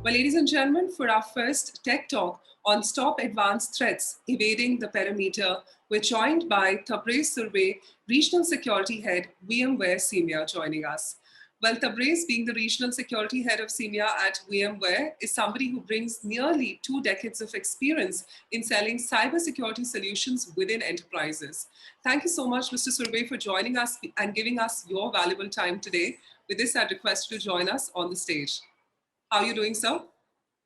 Well, ladies and gentlemen, for our first tech talk on Stop Advanced Threats, Evading the Perimeter, we're joined by Tabrez Surve, Regional Security Head, VMware CEMEA, joining us. Well, Tabrez, being the Regional Security Head of CEMEA at VMware, is somebody who brings nearly 2 decades of experience in selling cybersecurity solutions within enterprises. Thank you so much, Mr. Surve, for joining us and giving us your valuable time today. With this, I'd request you to join us on the stage. How are you doing, sir?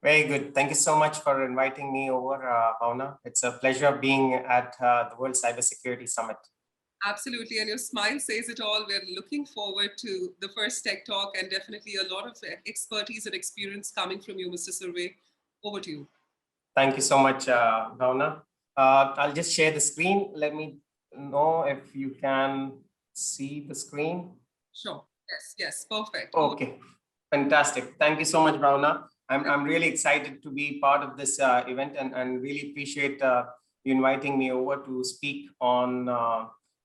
Very good. Thank you so much for inviting me over, Bhavna. It's a pleasure being at the World Cybersecurity Summit. Absolutely, and your smile says it all. We're looking forward to the first tech talk and definitely a lot of expertise and experience coming from you, Mr. Surve. Over to you. Thank you so much, Bhavna. I'll just share the screen. Let me know if you can see the screen. Sure. Yes, perfect. Okay, fantastic. Thank you so much, Bhavna. I'm really excited to be part of this event and really appreciate you inviting me over to speak on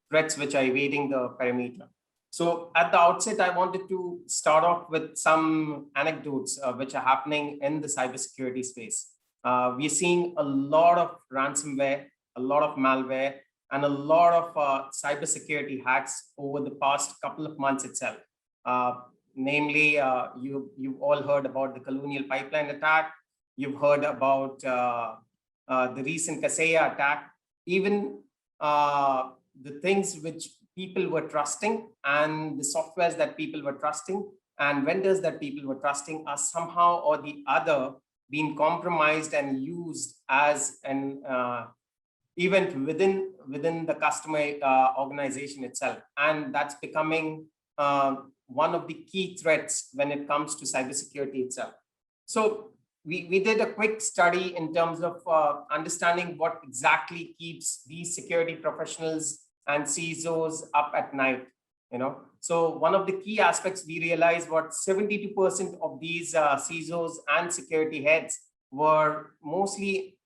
threats which are evading the perimeter. So at the outset, I wanted to start off with some anecdotes which are happening in the cybersecurity space. We're seeing a lot of ransomware, a lot of malware, and a lot of cybersecurity hacks over the past couple of months itself. Namely, you've all heard about the Colonial Pipeline attack. You've heard about the recent Kaseya attack. Even the things which people were trusting and the softwares that people were trusting and vendors that people were trusting are somehow or the other being compromised and used as an event within the customer organization itself. And that's becoming one of the key threats when it comes to cybersecurity itself. So we did a quick study in terms of understanding what exactly keeps these security professionals and CISOs up at night. So one of the key aspects we realized what 72% of these CISOs and security heads were mostly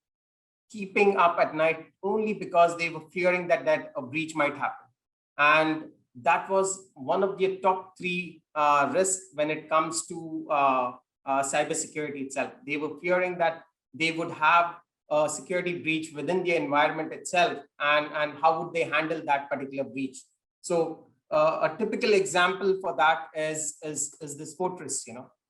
keeping up at night only because they were fearing that a breach might happen. And that was one of the top 3 risks when it comes to cybersecurity itself. They were fearing that they would have a security breach within the environment itself, and how would they handle that particular breach. So a typical example for that is this fortress.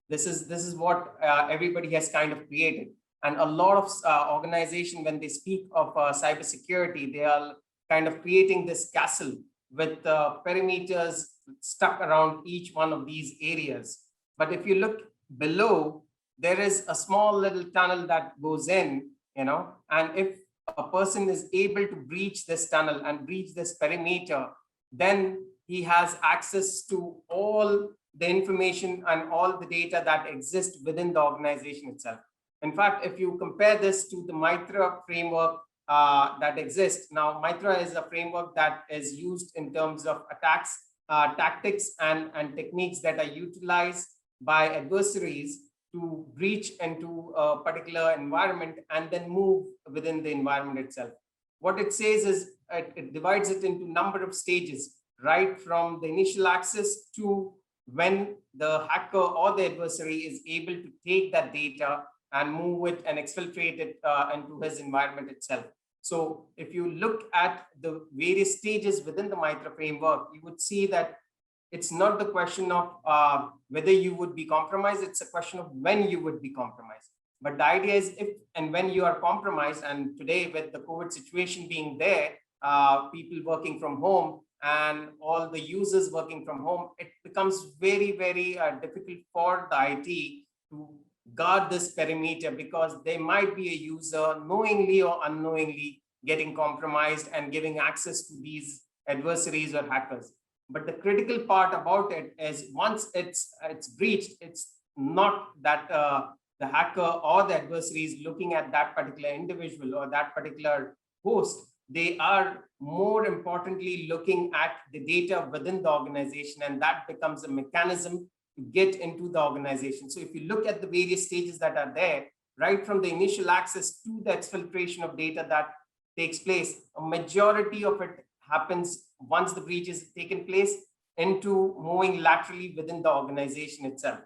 This is what everybody has kind of created. And a lot of organizations, when they speak of cybersecurity, they are kind of creating this castle with perimeters stuck around each one of these areas. But if you look below, there is a small little tunnel that goes in, and if a person is able to breach this tunnel and breach this perimeter, then he has access to all the information and all the data that exists within the organization itself. In fact, if you compare this to the MITRE framework that exists. Now, MITRE is a framework that is used in terms of attacks, tactics, and techniques that are utilized by adversaries to breach into a particular environment and then move within the environment itself. What it says is it divides it into a number of stages, right from the initial access to when the hacker or the adversary is able to take that data and move it and exfiltrate it into his environment itself. So if you look at the various stages within the MITRE framework, you would see that it's not the question of whether you would be compromised, it's a question of when you would be compromised. But the idea is if and when you are compromised, and today with the COVID situation being there, people working from home and all the users working from home, it becomes very, very difficult for the IT to guard this perimeter, because there might be a user knowingly or unknowingly getting compromised and giving access to these adversaries or hackers. But the critical part about it is once it's breached, it's not that the hacker or the adversary is looking at that particular individual or that particular host. They are more importantly looking at the data within the organization, and that becomes a mechanism to get into the organization. So if you look at the various stages that are there, right from the initial access to the exfiltration of data that takes place, a majority of it happens once the breach is taken place into moving laterally within the organization itself.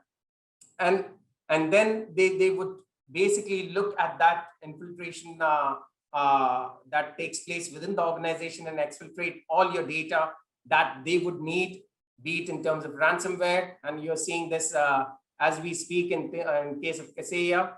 And And then they would basically look at that infiltration that takes place within the organization and exfiltrate all your data that they would need, be it in terms of ransomware. And you're seeing this as we speak in case of Kaseya.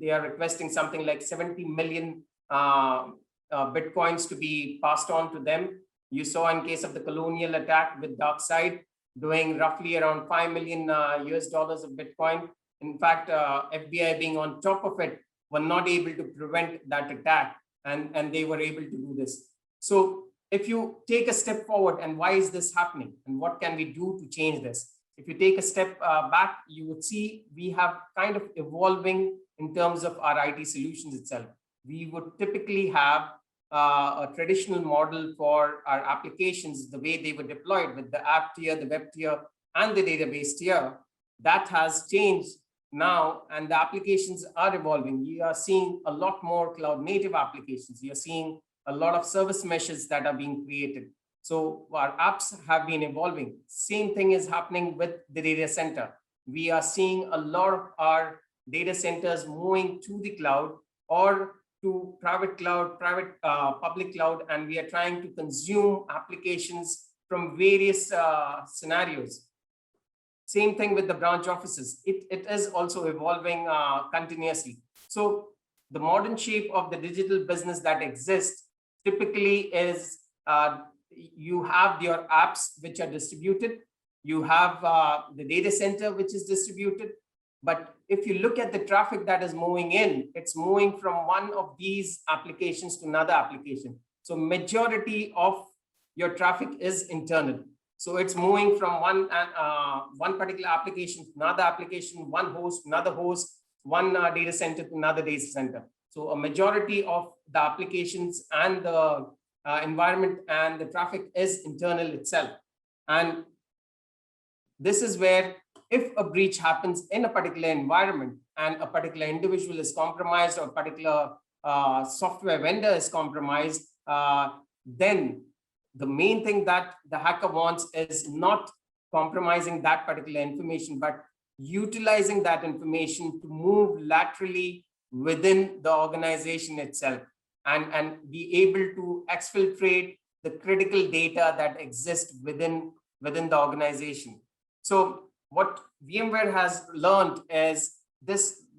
They are requesting something like 70 million Bitcoins to be passed on to them. You saw in case of the Colonial attack with DarkSide, doing roughly around $5 million US dollars of Bitcoin. In fact, FBI being on top of it were not able to prevent that attack, and they were able to do this. So if you take a step forward, and why is this happening, and what can we do to change this? If you take a step back, you would see we have kind of evolving in terms of our IT solutions itself. We would typically have a traditional model for our applications, the way they were deployed with the app tier, the web tier, and the database tier. That has changed now, and the applications are evolving. You are seeing a lot more cloud native applications. You're seeing a lot of service meshes that are being created. So our apps have been evolving. Same thing is happening with the data center. We are seeing a lot of our data centers moving to the cloud or to private cloud, public cloud, and we are trying to consume applications from various scenarios. Same thing with the branch offices. It is also evolving continuously. So the modern shape of the digital business that exists typically is you have your apps which are distributed. You have the data center which is distributed. But if you look at the traffic that is moving in, it's moving from one of these applications to another application. So majority of your traffic is internal. So it's moving from one particular application to another application, one host, another host, one data center to another data center. So a majority of the applications and the environment and the traffic is internal itself. And this is where if a breach happens in a particular environment and a particular individual is compromised or a particular software vendor is compromised, then the main thing that the hacker wants is not compromising that particular information, but utilizing that information to move laterally within the organization itself and be able to exfiltrate the critical data that exists within the organization. So what VMware has learned is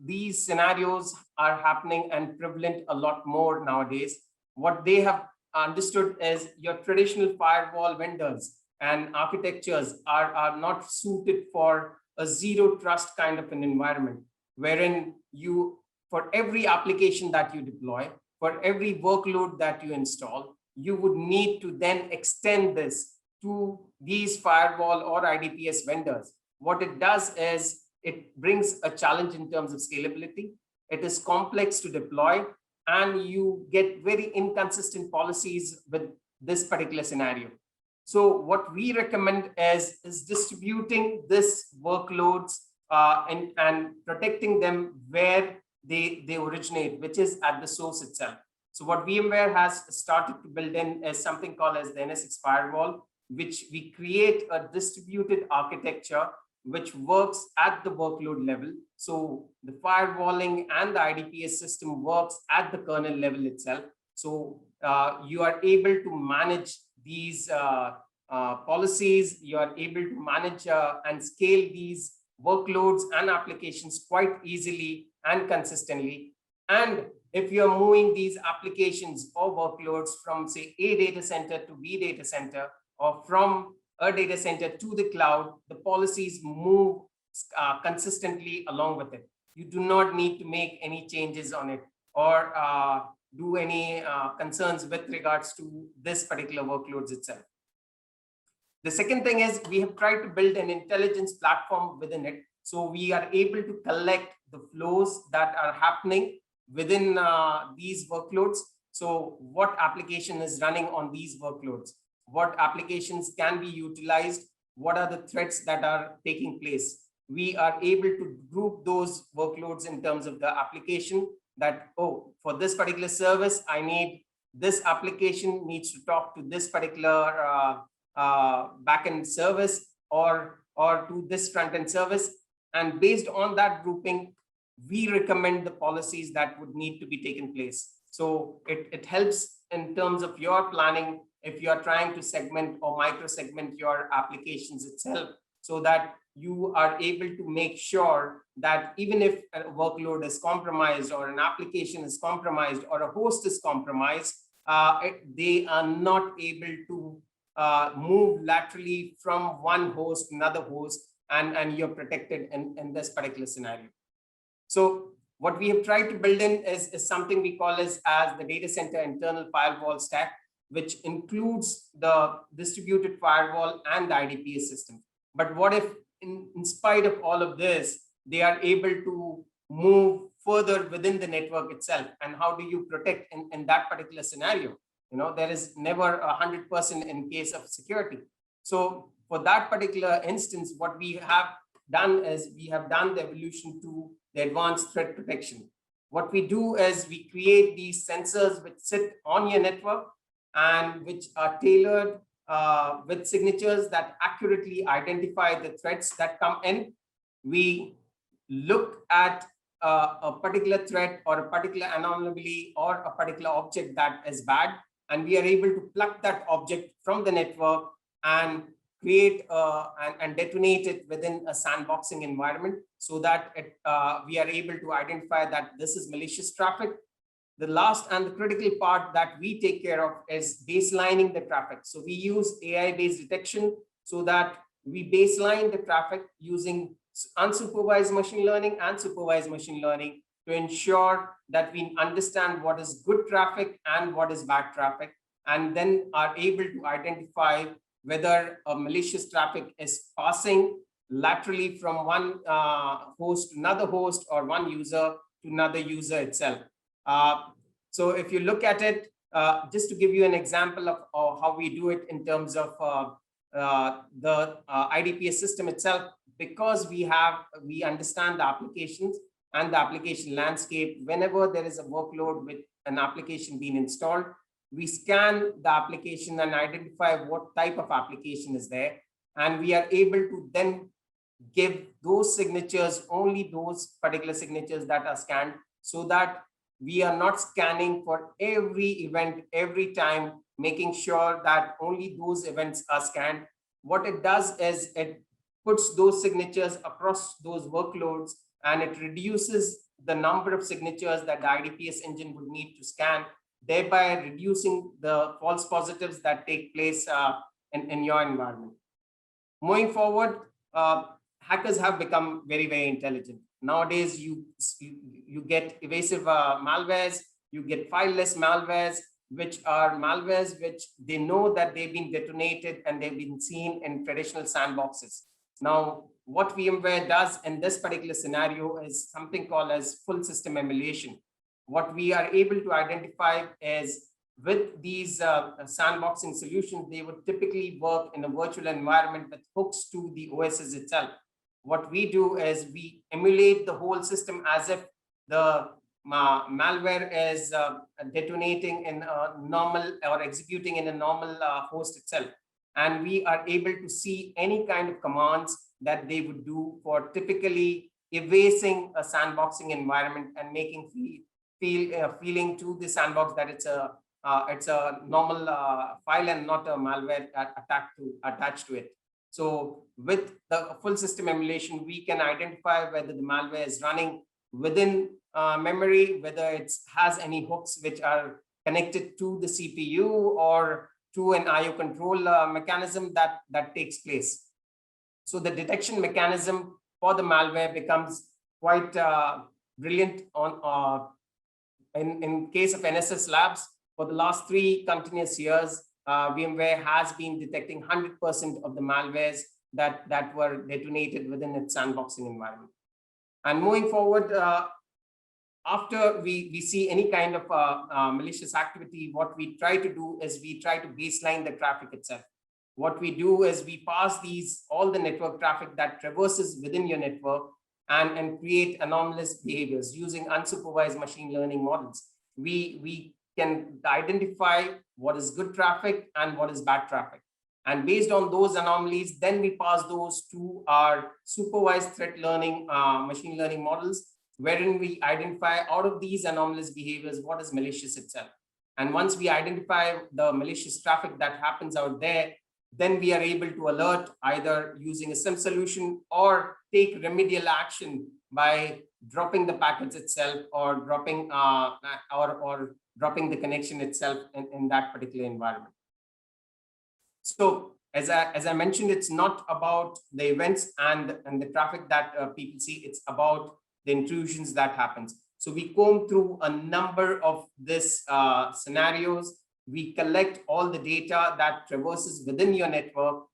these scenarios are happening and prevalent a lot more nowadays. What they have understood is your traditional firewall vendors and architectures are not suited for a zero trust kind of an environment, wherein you, for every application that you deploy, for every workload that you install, you would need to then extend this to these firewall or IDPS vendors. What it does is it brings a challenge in terms of scalability. It is complex to deploy, and you get very inconsistent policies with this particular scenario. So what we recommend is distributing these workloads and protecting them where they originate, which is at the source itself. So what VMware has started to build in is something called as the NSX Firewall, which we create a distributed architecture which works at the workload level. So the firewalling and the IDPS system works at the kernel level itself. So you are able to manage these policies, you are able to manage and scale these workloads and applications quite easily and consistently. And if you're moving these applications or workloads from, say, A data center to B data center, or from a data center to the cloud, the policies move consistently along with it. You do not need to make any changes on it or do any concerns with regards to this particular workloads itself. The second thing is we have tried to build an intelligence platform within it. So we are able to collect the flows that are happening within these workloads. So what application is running on these workloads? What applications can be utilized? What are the threats that are taking place? We are able to group those workloads in terms of the application that, oh, for this particular service, I need this application needs to talk to this particular backend service or to this front-end service. And based on that grouping, we recommend the policies that would need to be taken place. So it helps in terms of your planning if you're trying to segment or micro segment your applications itself, so that you are able to make sure that even if a workload is compromised or an application is compromised or a host is compromised, they are not able to move laterally from one host to another host, and you're protected in this particular scenario. So what we have tried to build in is something we call as the data center internal firewall stack, which includes the distributed firewall and the IDPS system. But what if in spite of all of this, they are able to move further within the network itself? And how do you protect in that particular scenario? There is never 100% in case of security. So for that particular instance, what we have done is we have done the evolution to the advanced threat protection. What we do is we create these sensors which sit on your network and which are tailored with signatures that accurately identify the threats that come in. We look at a particular threat or a particular anomaly or a particular object that is bad, and we are able to pluck that object from the network and create and detonate it within a sandboxing environment, so that we are able to identify that this is malicious traffic. The last and the critical part that we take care of is baselining the traffic. So we use AI-based detection so that we baseline the traffic using unsupervised machine learning and supervised machine learning to ensure that we understand what is good traffic and what is bad traffic, and then are able to identify whether a malicious traffic is passing laterally from one host to another host or one user to another user itself. So if you look at it, just to give you an example of how we do it in terms of the IDPS system itself, because we understand the applications and the application landscape. Whenever there is a workload with an application being installed, we scan the application and identify what type of application is there. And we are able to then give those signatures, only those particular signatures that are scanned, so that we are not scanning for every event every time, making sure that only those events are scanned. What it does is it puts those signatures across those workloads, and it reduces the number of signatures that the IDPS engine would need to scan, thereby reducing the false positives that take place in your environment. Moving forward, hackers have become very, very intelligent. Nowadays, you get evasive malwares, you get fileless malwares, which are malwares which they know that they've been detonated and they've been seen in traditional sandboxes. Now, what VMware does in this particular scenario is something called as full system emulation. What we are able to identify is with these sandboxing solutions, they would typically work in a virtual environment with hooks to the OSs itself. What we do is we emulate the whole system as if the malware is detonating in a normal or executing in a normal host itself. And we are able to see any kind of commands that they would do for typically evasing a sandboxing environment and making feeling to the sandbox that it's a normal file and not a malware attached to it. So with the full system emulation, we can identify whether the malware is running within memory, whether it has any hooks which are connected to the CPU or to an IO control mechanism that takes place. So the detection mechanism for the malware becomes quite brilliant in case of NSS Labs. For the last 3 continuous years, VMware has been detecting 100% of the malwares that were detonated within its sandboxing environment. And moving forward, after we see any kind of malicious activity, what we try to do is we try to baseline the traffic itself. What we do is we pass all the network traffic that traverses within your network and create anomalous behaviors using unsupervised machine learning models. We can identify what is good traffic and what is bad traffic. And based on those anomalies, then we pass those to our supervised threat learning, machine learning models, wherein we identify out of these anomalous behaviors, what is malicious itself. And once we identify the malicious traffic that happens out there, then we are able to alert either using a SIM solution or take remedial action by dropping the packets itself or dropping dropping the connection itself in that particular environment. So as I mentioned, it's not about the events and the traffic that people see, it's about the intrusions that happens. So we comb through a number of these scenarios. We collect all the data that traverses within your network.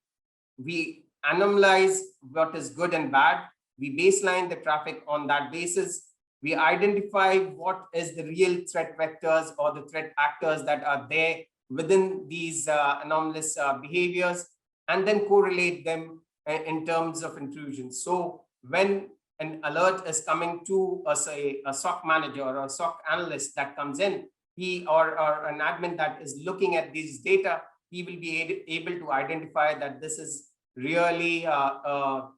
We anomalize what is good and bad. We baseline the traffic on that basis. We identify what is the real threat vectors or the threat actors that are there within these anomalous behaviors, and then correlate them in terms of intrusions. So when an alert is coming to, say, a SOC manager or a SOC analyst that comes in, he or an admin that is looking at these data, he will be able to identify that this is really an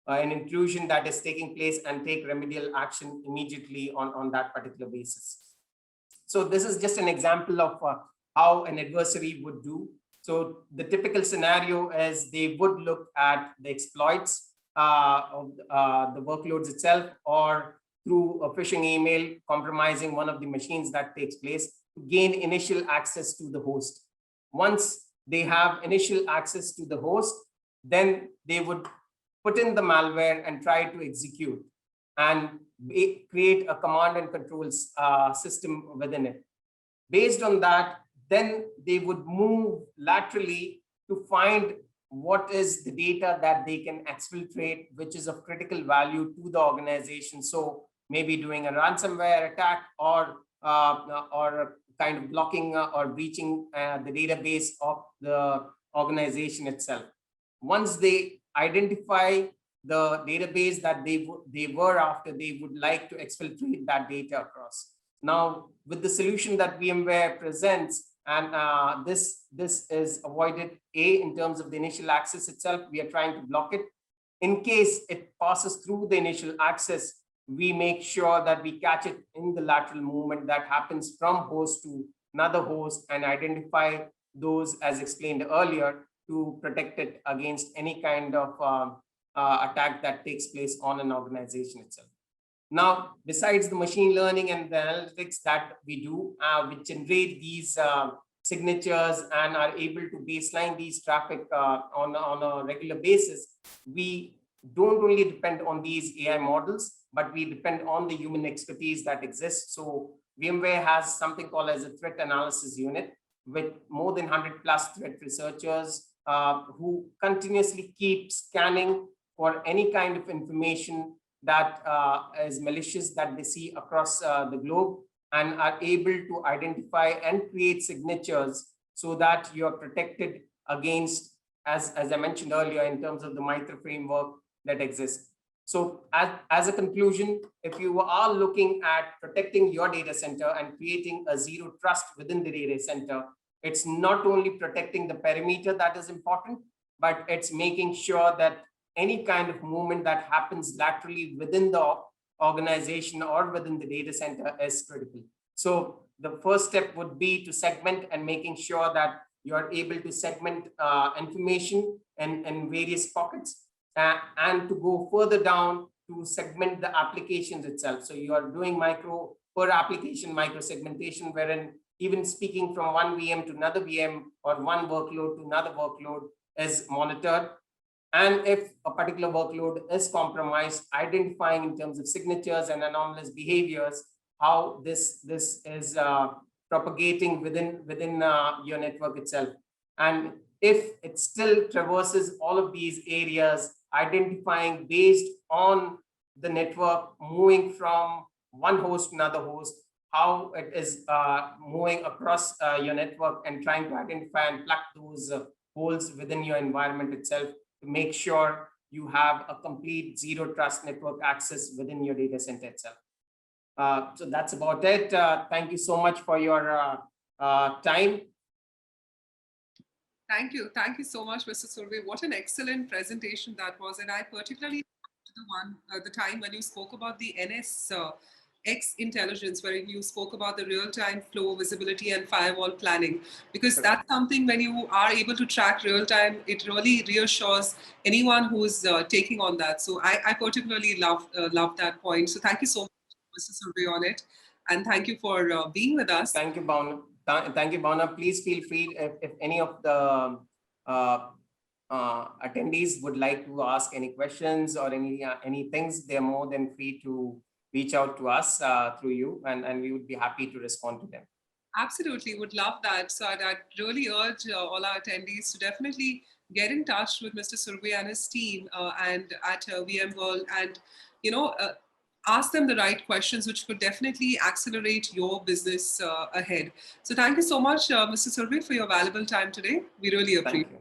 intrusion that is taking place and take remedial action immediately on that particular basis. So this is just an example of how an adversary would do. So the typical scenario is they would look at the exploits of the workloads itself, or through a phishing email compromising one of the machines that takes place to gain initial access to the host. Once they have initial access to the host, then they would put in the malware and try to execute and create a command and control system within it. Based on that, then they would move laterally to find what is the data that they can exfiltrate, which is of critical value to the organization. So maybe doing a ransomware attack or kind of blocking or breaching the database of the organization itself. Once they identify the database that they were after, they would like to exfiltrate that data across. Now, with the solution that VMware presents, and this is avoided in terms of the initial access itself, we are trying to block it. In case it passes through the initial access, we make sure that we catch it in the lateral movement that happens from host to another host and identify those, as explained earlier, to protect it against any kind of attack that takes place on an organization itself. Now, besides the machine learning and the analytics that we do, we generate these signatures and are able to baseline these traffic on a regular basis. We don't only depend on these AI models, but we depend on the human expertise that exists. So VMware has something called as a threat analysis unit with more than 100+ threat researchers who continuously keep scanning for any kind of information that is malicious that they see across the globe, and are able to identify and create signatures so that you are protected against, as I mentioned earlier, in terms of the MITRE framework that exists. So as a conclusion, if you are looking at protecting your data center and creating a zero trust within the data center, it's not only protecting the perimeter that is important, but it's making sure that any kind of movement that happens laterally within the organization or within the data center is critical. So the first step would be to segment and making sure that you are able to segment information in various pockets, and to go further down to segment the applications itself. So you are doing micro per application micro segmentation, wherein even speaking from one VM to another VM or one workload to another workload is monitored. And if a particular workload is compromised, identifying in terms of signatures and anomalous behaviors, how this is propagating within your network itself. And if it still traverses all of these areas, identifying based on the network moving from one host to another host, how it is moving across your network, and trying to identify and plug those holes within your environment itself to make sure you have a complete zero trust network access within your data center itself. So that's about it. Thank you so much for your time. Thank you. Thank you so much, Mr. Surve. What an excellent presentation that was. And I particularly liked the time when you spoke about the NSX intelligence, where you spoke about the real-time flow visibility and firewall planning, because that's something when you are able to track real-time, it really reassures anyone who's taking on that. So I particularly love that point. So thank you so much, Mr. Surve, on it. And thank you for being with us. Thank you, Bhavna. Thank you, Bhavna. Please feel free if any of the attendees would like to ask any questions or any things, they're more than free to reach out to us through you, and we would be happy to respond to them. Absolutely, would love that. So I'd really urge all our attendees to definitely get in touch with Mr. Surve and his team and at VMworld, and ask them the right questions, which could definitely accelerate your business ahead. So thank you so much, Mr. Surve, for your valuable time today. We really appreciate it.